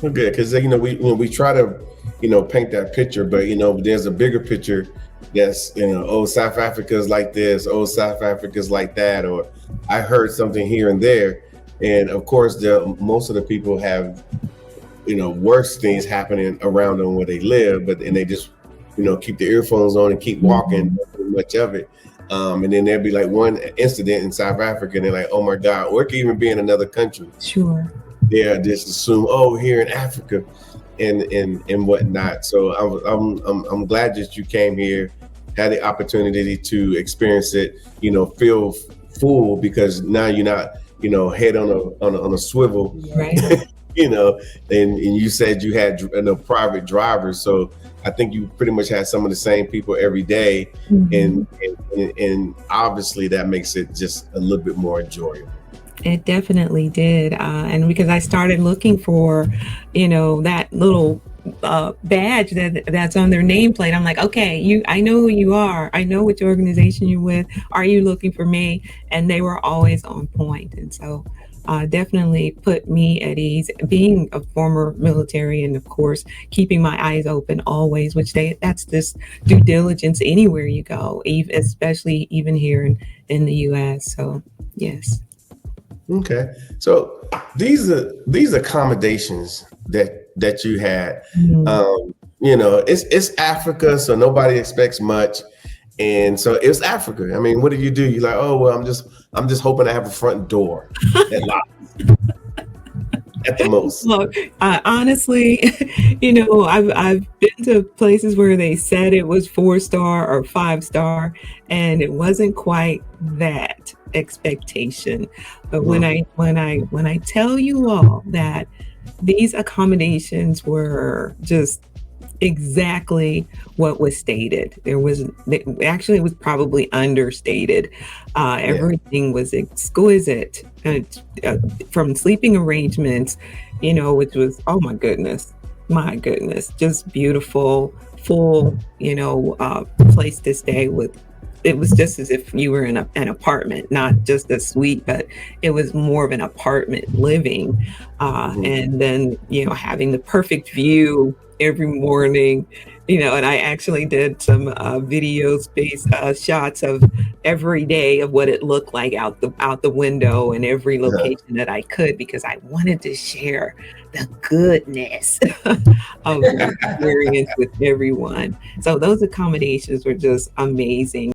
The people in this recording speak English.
Well, good, because we try to paint that picture, but there's a bigger picture. Yes, oh, South Africa's like this, oh, South Africa's like that, or I heard something here and there, and of course, most of the people have worse things happening around them where they live, but and they just keep the earphones on and keep walking, Mhm. don't do much of it. And then there'd be like one incident in South Africa, and they're like, "Oh my God!" Or it could even be in another country. Sure. They just assume, "Oh, here in Africa," and whatnot. So I'm glad that you came here, had the opportunity to experience it. Feel full because now you're not head on a swivel. Right. And you said you had private drivers, so I think you pretty much had some of the same people every day, Mhm. and obviously that makes it just a little bit more enjoyable. It definitely did. And because I started looking for, that little badge that's on their nameplate, I'm like, okay, I know who you are. I know which organization you're with. Are you looking for me? And they were always on point. And so definitely put me at ease. Being a former military, and of course, keeping my eyes open always, that's this due diligence anywhere you go, especially even here in the US. So, yes. Okay, so these accommodations that you had, Mhm. it's Africa, so nobody expects much, and so it's Africa. I mean, what do? You're like, oh well, I'm just hoping I have a front door that locks at the most. Look, honestly, I've been to places where they said it was 4 star or 5 star, and it wasn't quite that expectation. But when Mhm. I tell you all that these accommodations were just exactly what was stated. Actually, it was probably understated. Yeah. Everything was exquisite, uh, from sleeping arrangements, which was, oh my goodness, just beautiful, full, place to stay with. It was just as if you were in an apartment, not just a suite, but it was more of an apartment living. Mhm. And then, having the perfect view every morning, and I actually did some video space shots of every day of what it looked like out the window in every Uh-huh. location that I could, because I wanted to share the goodness of the experience with everyone. So those accommodations were just amazing.